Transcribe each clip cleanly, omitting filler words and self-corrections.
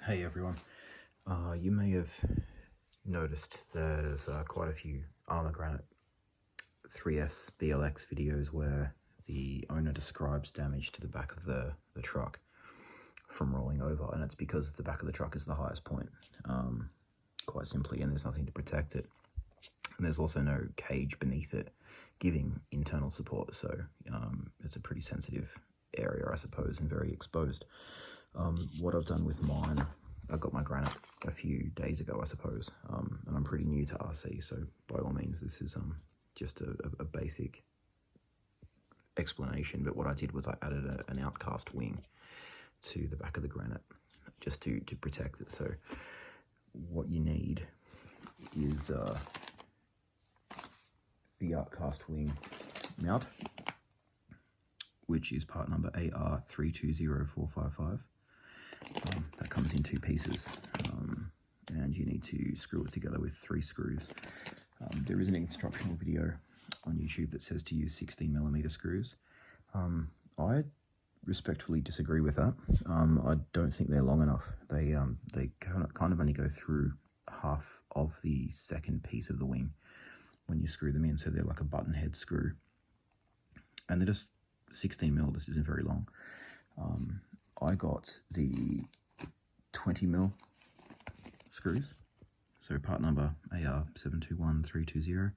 Hey everyone, you may have noticed there's quite a few Arrma Granite 3S BLX videos where the owner describes damage to the back of the truck from rolling over, and it's because the back of the truck is the highest point, quite simply, and there's nothing to protect it. And there's also no cage beneath it giving internal support, so it's a pretty sensitive area, I suppose, and very exposed. What I've done with mine, I got my Granite a few days ago, I suppose, and I'm pretty new to RC, so by all means this is just a basic explanation. But what I did was I added an outcast wing to the back of the Granite just to protect it. So what you need is the outcast wing mount, which is part number AR320455. That comes in two pieces, and you need to screw it together with 3 screws. There is an instructional video on YouTube that says to use 16mm screws. I respectfully disagree with that. I don't think they're long enough. They kind of only go through half of the second piece of the wing when you screw them in, so they're like a button head screw, and they're just 16mm. This isn't very long. I got the 20mm screws, so part number AR721320.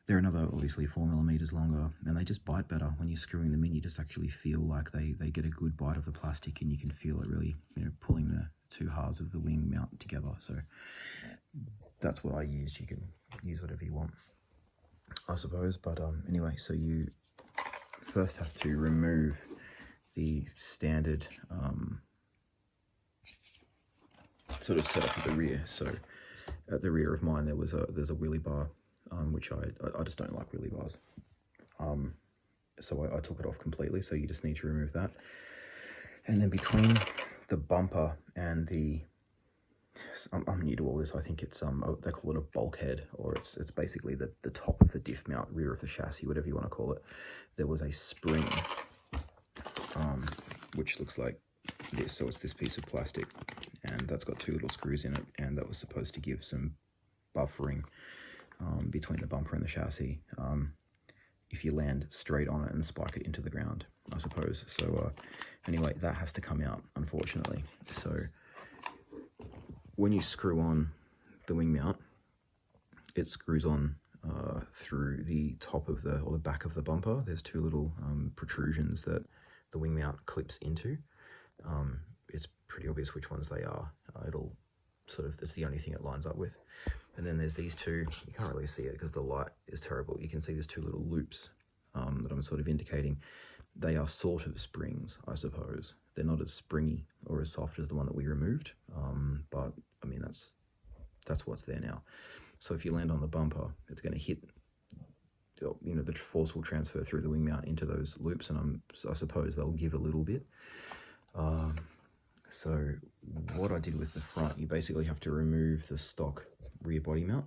They're another, obviously, 4mm longer, and they just bite better. When you're screwing them in, you just actually feel like they get a good bite of the plastic, and you can feel it really, pulling the two halves of the wing mount together. So that's what I used. You can use whatever you want, I suppose. But anyway, so you first have to remove the standard sort of setup at the rear. So at the rear of mine there's a wheelie bar, which I just don't like wheelie bars. So I took it off completely, so you just need to remove that. And then between the bumper and the, I'm new to all this, I think it's they call it a bulkhead, or it's basically the top of the diff mount, rear of the chassis, whatever you want to call it. There was a spring, which looks like this. So it's this piece of plastic, and that's got 2 little screws in it, and that was supposed to give some buffering between the bumper and the chassis, if you land straight on it and spike it into the ground, I suppose. So anyway, that has to come out, unfortunately. So when you screw on the wing mount, it screws on through the top of the, or the back of the bumper. There's 2 little protrusions that the wing mount clips into. It's pretty obvious which ones they are. It'll sort of, that's the only thing it lines up with. And then there's these 2, you can't really see it because the light is terrible. You can see there's 2 little loops that I'm sort of indicating. They are sort of springs, I suppose. They're not as springy or as soft as the one that we removed, but I mean, that's what's there now. So if you land on the bumper, it's going to hit, the force will transfer through the wing mount into those loops, and I suppose they'll give a little bit. So what I did with the front, you basically have to remove the stock rear body mount.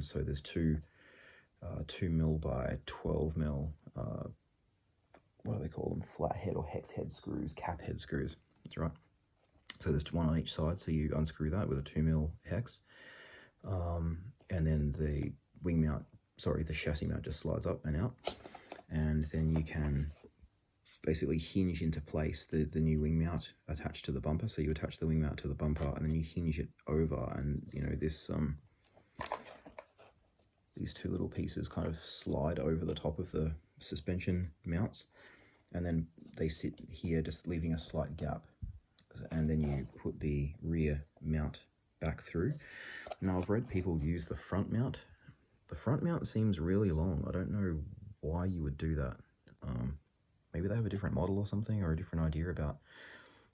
So there's 2 2mm by 12mm, what do they call them? Flat head or hex head screws, cap head screws. That's right. So there's 1 on each side. So you unscrew that with a 2mm hex, and then the wing mount, the chassis mount just slides up and out, and then you can basically hinge into place the new wing mount attached to the bumper. So you attach the wing mount to the bumper, and then you hinge it over, and this these 2 little pieces kind of slide over the top of the suspension mounts, and then they sit here, just leaving a slight gap, and then you put the rear mount back through. Now, I've read people use the front mount. The front mount seems really long. I don't know why you would do that. Maybe they have a different model or something, or a different idea about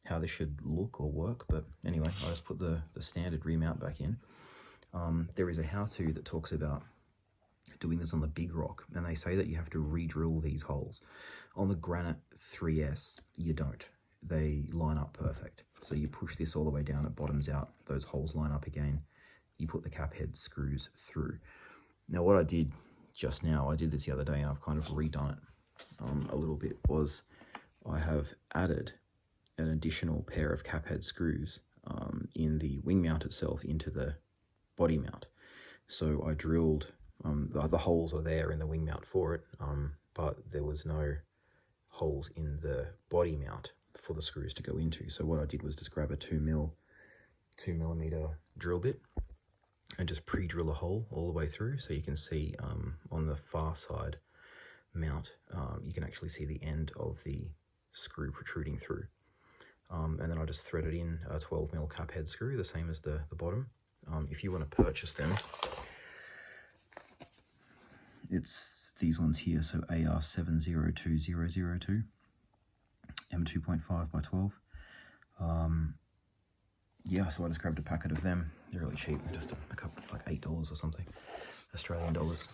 how this should look or work. But anyway, I just put the standard rear mount back in. There is a how-to that talks about doing this on the big rock, and they say that you have to re-drill these holes. On the Granite 3S, you don't. They line up perfect. So you push this all the way down, it bottoms out, those holes line up again. You put the cap head screws through. Now, what I did just now, I did this the other day, and I've kind of redone it a little bit, was I have added an additional pair of cap head screws in the wing mount itself into the body mount. So I drilled, the holes are there in the wing mount for it, but there was no holes in the body mount for the screws to go into. So what I did was just grab a 2mm drill bit and just pre-drill a hole all the way through. So you can see on the far side mount, you can actually see the end of the screw protruding through. And then I just threaded in a 12mm cap head screw, the same as the bottom. If you want to purchase them, it's these ones here, so AR702002, M2.5 by 12. Yeah, so I just grabbed a packet of them. They're really cheap, just a couple, like $8 or something, Australian dollars.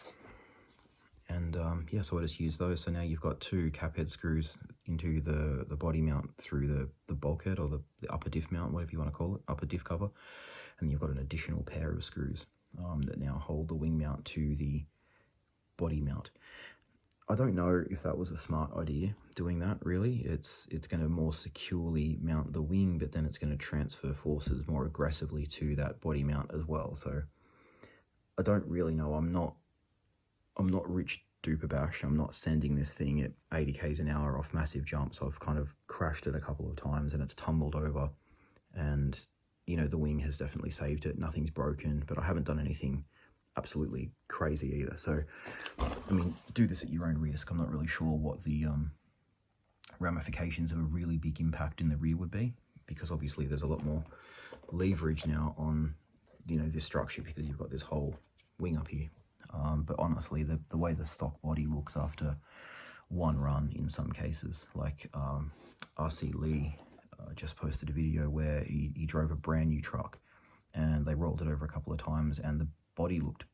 And yeah, so I just used those. So now you've got 2 cap head screws into the body mount through the bulkhead, or the upper diff mount, whatever you want to call it, upper diff cover. And you've got an additional pair of screws that now hold the wing mount to the body mount. I don't know if that was a smart idea doing that, really. It's going to more securely mount the wing, but then it's going to transfer forces more aggressively to that body mount as well. So I don't really know. I'm not Rich Duperbash. I'm not sending this thing at 80 k's an hour off massive jumps. I've kind of crashed it a couple of times and it's tumbled over, and you know, the wing has definitely saved it. Nothing's broken, but I haven't done anything absolutely crazy either. So I mean, do this at your own risk. I'm not really sure what the ramifications of a really big impact in the rear would be, because obviously there's a lot more leverage now on, you know, this structure, because you've got this whole wing up here. But honestly, the way the stock body looks after one run in some cases, like RC Lee just posted a video where he drove a brand new truck and they rolled it over a couple of times and the body looked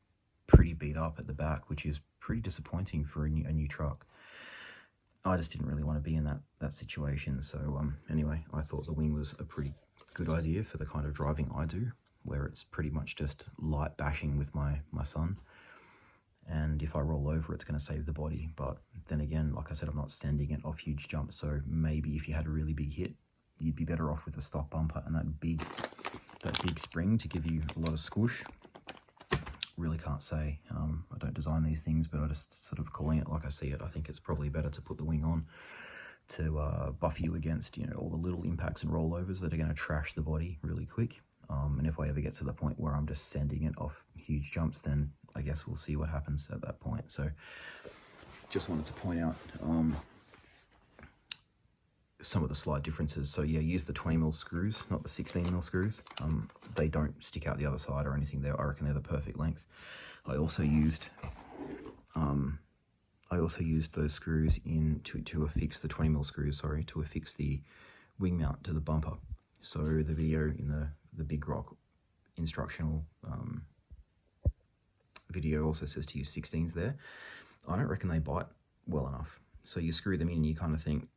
pretty beat up at the back, which is pretty disappointing for a new truck. I just didn't really want to be in that situation. So anyway, I thought the wing was a pretty good idea for the kind of driving I do, where it's pretty much just light bashing with my son. And if I roll over, it's going to save the body. But then again, like I said, I'm not sending it off huge jumps. So maybe if you had a really big hit, you'd be better off with a stock bumper and that big spring to give you a lot of squish. Really can't say. I don't design these things, but I just sort of calling it like I see it. I think it's probably better to put the wing on to buffer you against, you know, all the little impacts and rollovers that are going to trash the body really quick. And if I ever get to the point where I'm just sending it off huge jumps, then I guess we'll see what happens at that point. So just wanted to point out some of the slight differences. So yeah, use the 20mm screws, not the 16mm screws. They don't stick out the other side or anything there. I reckon they're the perfect length. I also used those screws to affix the 20mm screws, sorry, to affix the wing mount to the bumper. So the video in the Big Rock instructional video also says to use 16s there. I don't reckon they bite well enough. So you screw them in and you kind of think,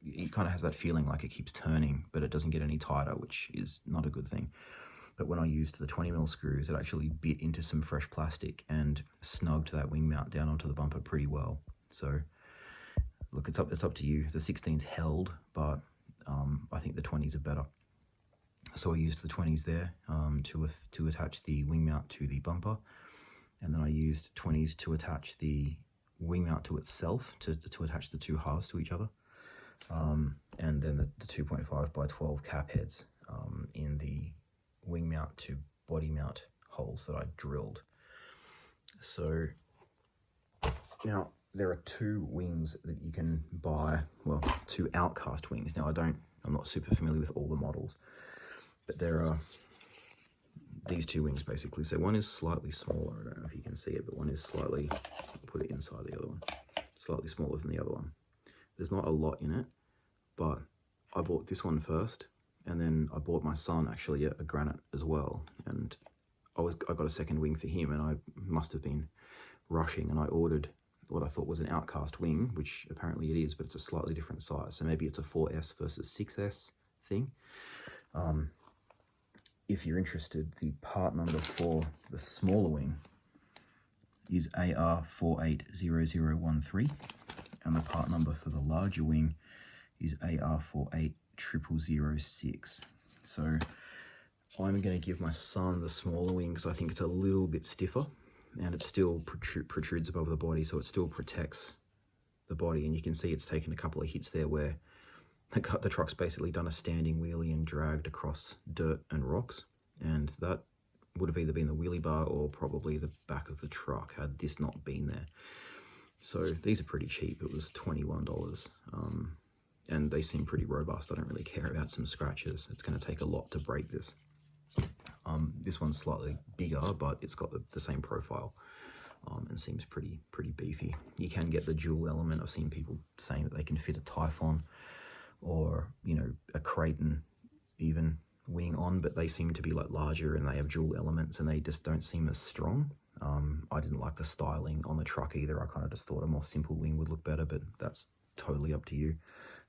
it kind of has that feeling like it keeps turning, but it doesn't get any tighter, which is not a good thing. But when I used the 20mm screws, it actually bit into some fresh plastic and snugged that wing mount down onto the bumper pretty well. So look, it's up to you. The 16s held, but I think the 20s are better. So I used the 20s there to attach the wing mount to the bumper, and then I used 20s to attach the wing mount to itself, to attach the two halves to each other. And then the 2.5 by 12 cap heads in the wing mount to body mount holes that I drilled. So now there are 2 wings that you can buy, well, 2 outcast wings. Now I'm not super familiar with all the models, but there are these 2 wings basically. So one is slightly smaller, I don't know if you can see it, but one is slightly, I'll put it inside the other one, slightly smaller than the other one. There's not a lot in it, but I bought this one first, and then I bought my son actually a Granite as well, and I got a second wing for him, and I must have been rushing, and I ordered what I thought was an outcast wing, which apparently it is, but it's a slightly different size. So maybe it's a 4S versus 6S thing. If you're interested, the part number for the smaller wing is AR480013, and the part number for the larger wing is AR48006. So I'm going to give my son the smaller wing because I think it's a little bit stiffer, and it still protrudes above the body, so it still protects the body. And you can see it's taken a couple of hits there where the truck's basically done a standing wheelie and dragged across dirt and rocks, and that would have either been the wheelie bar or probably the back of the truck had this not been there. So these are pretty cheap. It was $21, and they seem pretty robust. I don't really care about some scratches. It's going to take a lot to break this. This one's slightly bigger, but it's got the same profile, and seems pretty beefy. You can get the dual element. I've seen people saying that they can fit a Typhon or, you know, a Creighton even wing on, but they seem to be like larger and they have dual elements and they just don't seem as strong. I didn't like the styling on the truck either. I kind of just thought a more simple wing would look better, but that's totally up to you.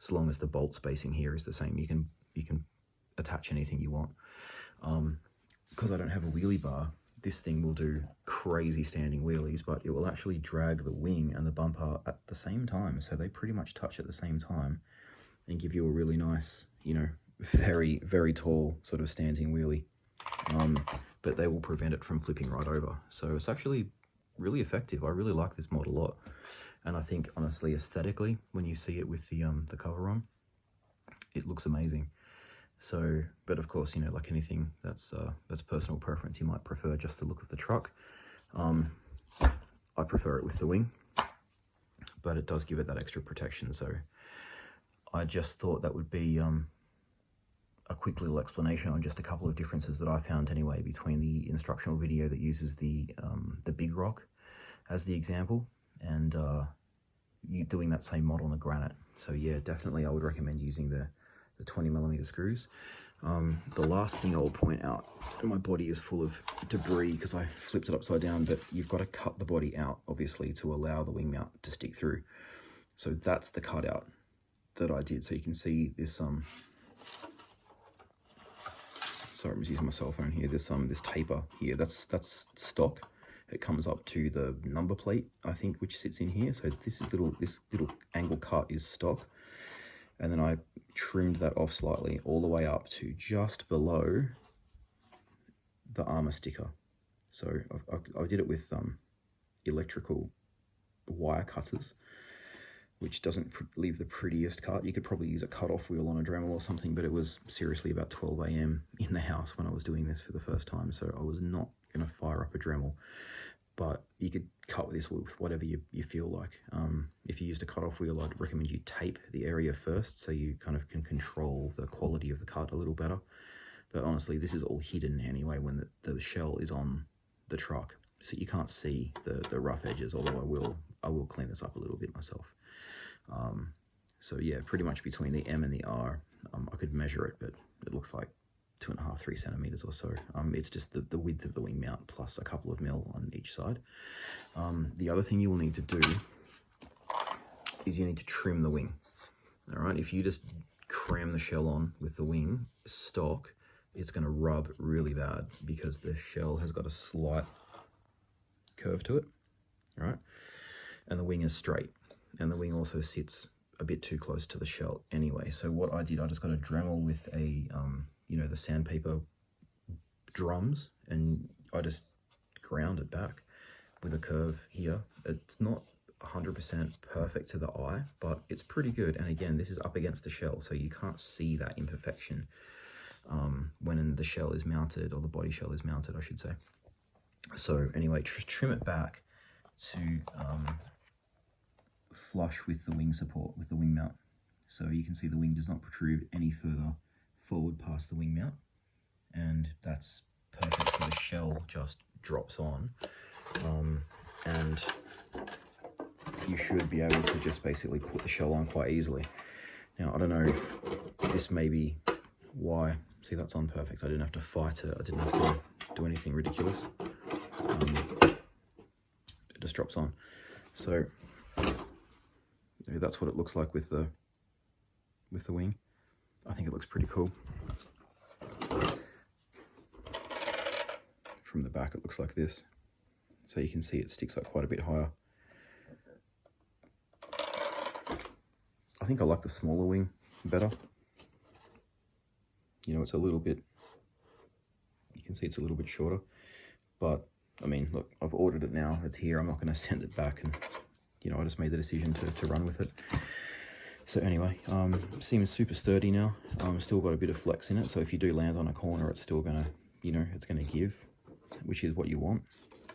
As long as the bolt spacing here is the same, you can attach anything you want. Because I don't have a wheelie bar, this thing will do crazy standing wheelies, but it will actually drag the wing and the bumper at the same time, so they pretty much touch at the same time and give you a really nice, you know, very tall sort of standing wheelie. But they will prevent it from flipping right over, so it's actually really effective. I really like this mod a lot, and I think honestly aesthetically, when you see it with the cover on, it looks amazing. So, but of course, you know, like anything, that's personal preference. You might prefer just the look of the truck. I prefer it with the wing, but it does give it that extra protection. So I just thought that would be a quick little explanation on just a couple of differences that I found anyway between the instructional video that uses the big rock as the example and you doing that same model on the Granite. So yeah, definitely I would recommend using the 20mm screws. The last thing I'll point out, and my body is full of debris because I flipped it upside down, but you've got to cut the body out obviously to allow the wing mount to stick through. So that's the cutout that I did. So you can see this sorry, I'm just using my cell phone here. This taper here, that's stock. It comes up to the number plate, I think, which sits in here. So this little angle cut is stock. And then I trimmed that off slightly all the way up to just below the Arrma sticker. So I did it with electrical wire cutters, which doesn't leave the prettiest cut. You could probably use a cut-off wheel on a Dremel or something, but it was seriously about 12 AM in the house when I was doing this for the first time, so I was not going to fire up a Dremel. But you could cut this with whatever you feel like. If you used a cut-off wheel, I'd recommend you tape the area first so you kind of can control the quality of the cut a little better. But honestly, this is all hidden anyway when the shell is on the truck, so you can't see the rough edges, although I will clean this up a little bit myself. So yeah, pretty much between the M and the R, I could measure it, but it looks like 2.5–3 centimeters or so. It's just the width of the wing mount plus a couple of mil on each side. The other thing you will need to do is you need to trim the wing. All right, if you just cram the shell on with the wing stock, it's going to rub really bad because the shell has got a slight curve to it. All right, and the wing is straight, and the wing also sits a bit too close to the shell anyway. So what I did, I just got a Dremel with a you know, the sandpaper drums, and I just ground it back with a curve here. It's not 100% perfect to the eye, but it's pretty good. And again, this is up against the shell, so you can't see that imperfection when the shell is mounted, or the body shell is mounted, I should say. So anyway, trim it back to flush with the wing support, with the wing mount. So you can see the wing does not protrude any further forward past the wing mount, and that's perfect. So the shell just drops on, and you should be able to just basically put the shell on quite easily. Now, I don't know if this may be why. See, that's on perfect. I didn't have to fight it. I didn't have to do anything ridiculous. It just drops on. So that's what it looks like with the wing. I think it looks pretty cool. From the back, it looks like this. So you can see it sticks up quite a bit higher. I think I like the smaller wing better. you know, it's a little bit, you can see it's a little bit shorter, but I mean, look, I've ordered it now, it's here, I'm not going to send it back, and you know, I just made the decision to run with it. So anyway, seems super sturdy now. Still got a bit of flex in it, so if you do land on a corner, it's still gonna, you know, it's gonna give, which is what you want.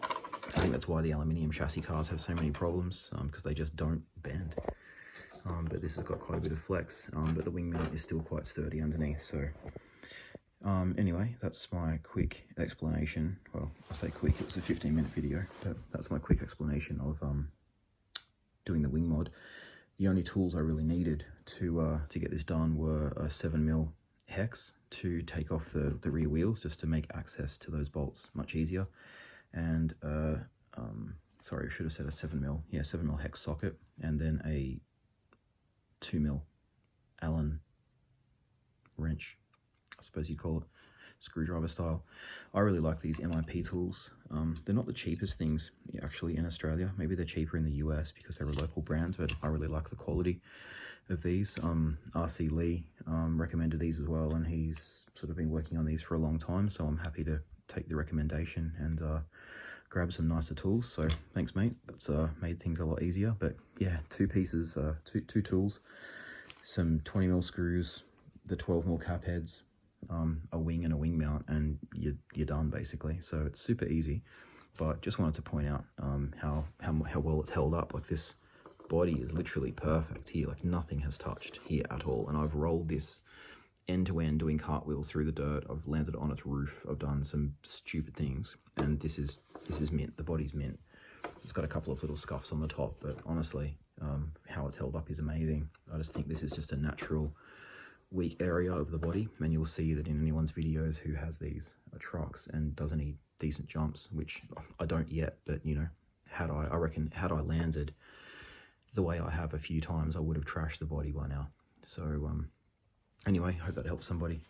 I think that's why the aluminium chassis cars have so many problems, because they just don't bend. But this has got quite a bit of flex, but the wing mount is still quite sturdy underneath. So anyway, that's my quick explanation. Well, I say quick, it was a 15-minute video, but that's my quick explanation of doing the wing mod. The only tools I really needed to get this done were a 7mm hex to take off the rear wheels, just to make access to those bolts much easier, and sorry, I should have said a 7mm, yeah, 7mm hex socket, and then a 2mm Allen wrench, I suppose you'd call it, screwdriver style. I really like these MIP tools. They're not the cheapest things actually in Australia. Maybe they're cheaper in the US because they're a local brand, but I really like the quality of these. RC Lee recommended these as well, and he's sort of been working on these for a long time, so I'm happy to take the recommendation and grab some nicer tools. So thanks, mate, that's made things a lot easier. But yeah, two pieces, two tools, some 20mm screws, the 12mm cap heads, a wing and a wing mount, and you're done basically. So it's super easy, but just wanted to point out how well it's held up. Like, this body is literally perfect here, like nothing has touched here at all, and I've rolled this end to end doing cartwheels through the dirt. I've landed on its roof, I've done some stupid things, and this is mint. The body's mint. It's got a couple of little scuffs on the top, but honestly, how it's held up is amazing. I just think this is just a natural weak area of the body, and you'll see that in anyone's videos who has these trucks and does any decent jumps, which I don't yet, but you know, I reckon had I landed the way I have a few times, I would have trashed the body by now. So anyway, hope that helps somebody.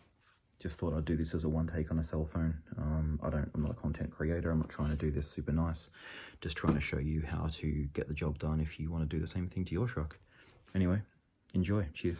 Just thought I'd do this as a one take on a cell phone. I'm not a content creator, I'm not trying to do this super nice, just trying to show you how to get the job done if you want to do the same thing to your truck. Anyway, enjoy, cheers.